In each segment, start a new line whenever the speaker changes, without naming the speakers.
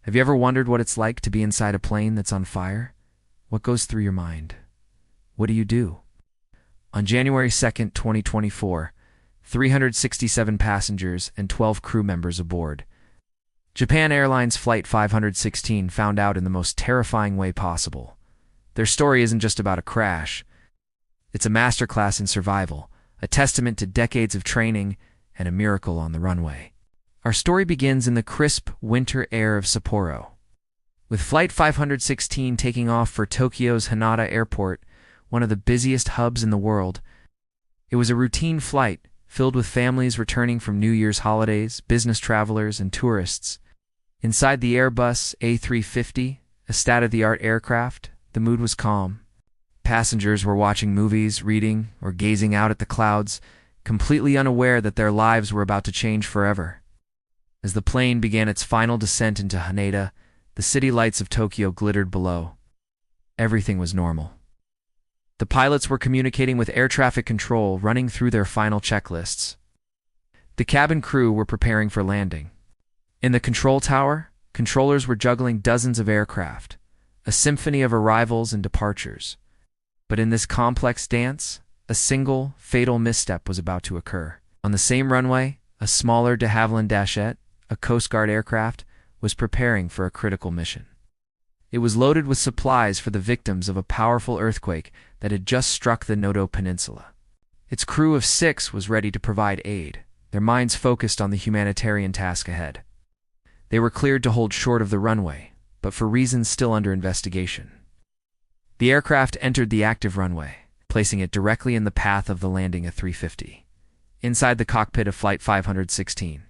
Have you ever wondered what it's like to be inside a plane that's on fire? What goes through your mind? What do you do? On January 2nd, 2024, 367 passengers and 12 crew members aboard Japan Airlines Flight 516 found out in the most terrifying way possible. Their story isn't just about a crash. It's a masterclass in survival, a testament to decades of training, and a miracle on the runway. Our story begins in the crisp winter air of Sapporo. With Flight 516 taking off for Tokyo's Haneda Airport, one of the busiest hubs in the world, it was a routine flight filled with families returning from New Year's holidays, business travelers, and tourists. Inside the Airbus A350, a state-of-the-art aircraft, the mood was calm. Passengers were watching movies, reading, or gazing out at the clouds, completely unaware that their lives were about to change forever. As the plane began its final descent into Haneda, the city lights of Tokyo glittered below. Everything was normal. The pilots were communicating with air traffic control, running through their final checklists. The cabin crew were preparing for landing. In the control tower, controllers were juggling dozens of aircraft, a symphony of arrivals and departures. But in this complex dance, a single, fatal misstep was about to occur. On the same runway, a smaller de Havilland Dash-8, a Coast Guard aircraft, was preparing for a critical mission. It was loaded with supplies for the victims of a powerful earthquake that had just struck the Noto Peninsula. Its crew of 6 was ready to provide aid, their minds focused on the humanitarian task ahead. They were cleared to hold short of the runway, but for reasons still under investigation. The aircraft entered the active runway, placing it directly in the path of the landing A350, inside the cockpit of Flight 516.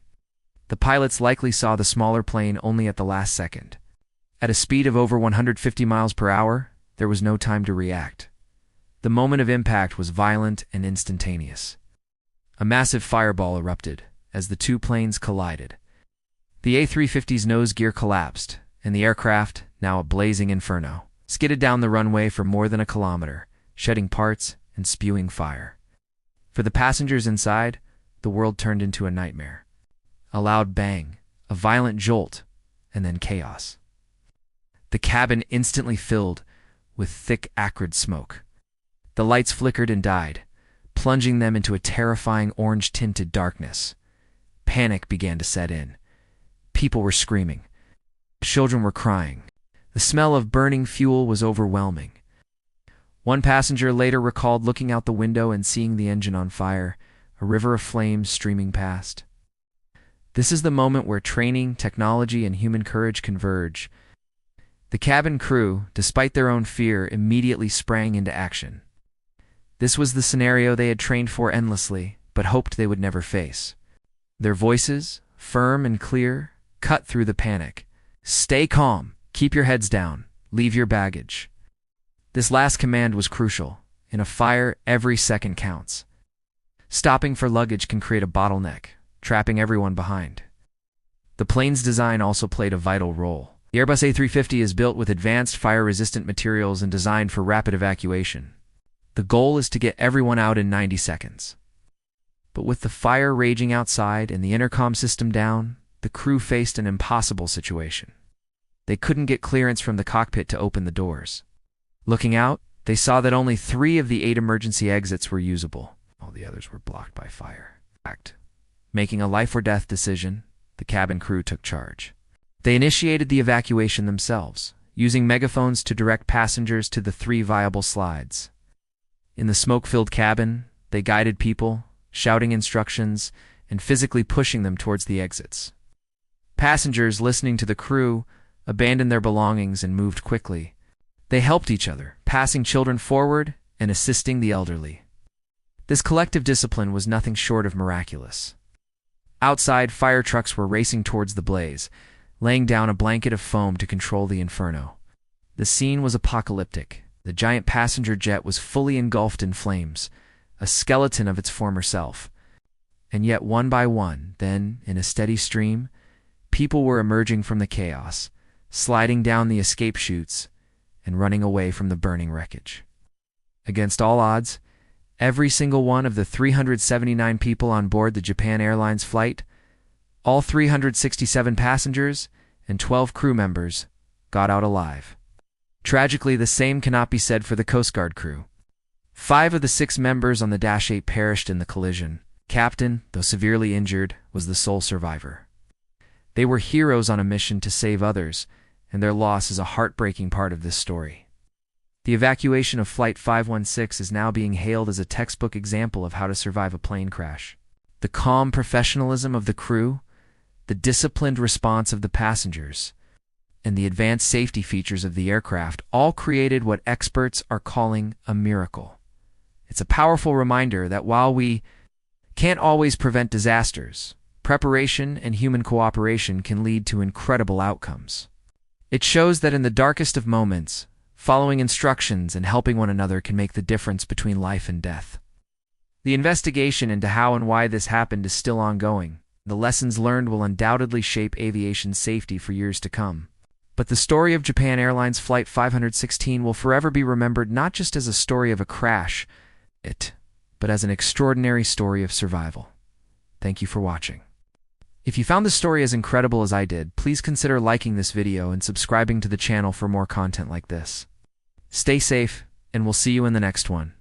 The pilots likely saw the smaller plane only at the last second. At a speed of over 150 miles per hour, there was no time to react. The moment of impact was violent and instantaneous. A massive fireball erupted as the two planes collided. The A350's nose gear collapsed, and the aircraft, now a blazing inferno, skidded down the runway for more than a kilometer, shedding parts and spewing fire. For the passengers inside, the world turned into a nightmare. A loud bang, a violent jolt, and then chaos. The cabin instantly filled with thick, acrid smoke. The lights flickered and died, plunging them into a terrifying orange-tinted darkness. Panic began to set in. People were screaming. Children were crying. The smell of burning fuel was overwhelming. One passenger later recalled looking out the window and seeing the engine on fire, a river of flames streaming past. This is the moment where training, technology, and human courage converge. The cabin crew, despite their own fear, immediately sprang into action. This was the scenario they had trained for endlessly, but hoped they would never face. Their voices, firm and clear, cut through the panic. Stay calm, keep your heads down, leave your baggage. This last command was crucial. In a fire, every second counts. Stopping for luggage can create a bottleneck, trapping everyone behind. The plane's design also played a vital role. The Airbus A350 is built with advanced fire-resistant materials and designed for rapid evacuation. The goal is to get everyone out in 90 seconds. But with the fire raging outside and the intercom system down, the crew faced an impossible situation. They couldn't get clearance from the cockpit to open the doors. Looking out, they saw that only 3 of the 8 emergency exits were usable. All the others were blocked by fire. Making a life-or-death decision, the cabin crew took charge. They initiated the evacuation themselves, using megaphones to direct passengers to the 3 viable slides. In the smoke-filled cabin, they guided people, shouting instructions, and physically pushing them towards the exits. Passengers, listening to the crew, abandoned their belongings and moved quickly. They helped each other, passing children forward and assisting the elderly. This collective discipline was nothing short of miraculous. Outside, fire trucks were racing towards the blaze, laying down a blanket of foam to control the inferno. The scene was apocalyptic. The giant passenger jet was fully engulfed in flames, a skeleton of its former self. And yet, one by one, then, in a steady stream, people were emerging from the chaos, sliding down the escape chutes, and running away from the burning wreckage. Against all odds, every single one of the 379 people on board the Japan Airlines flight, all 367 passengers, and 12 crew members got out alive. Tragically, the same cannot be said for the Coast Guard crew. 5 of the 6 members on the Dash 8 perished in the collision. Captain, though severely injured, was the sole survivor. They were heroes on a mission to save others, and their loss is a heartbreaking part of this story. The evacuation of Flight 516 is now being hailed as a textbook example of how to survive a plane crash. The calm professionalism of the crew, the disciplined response of the passengers, and the advanced safety features of the aircraft all created what experts are calling a miracle. It's a powerful reminder that while we can't always prevent disasters, preparation and human cooperation can lead to incredible outcomes. It shows that in the darkest of moments, following instructions and helping one another can make the difference between life and death. The investigation into how and why this happened is still ongoing. The lessons learned will undoubtedly shape aviation safety for years to come. But the story of Japan Airlines Flight 516 will forever be remembered not just as a story of a crash, but as an extraordinary story of survival. Thank you for watching. If you found this story as incredible as I did, please consider liking this video and subscribing to the channel for more content like this. Stay safe, and we'll see you in the next one.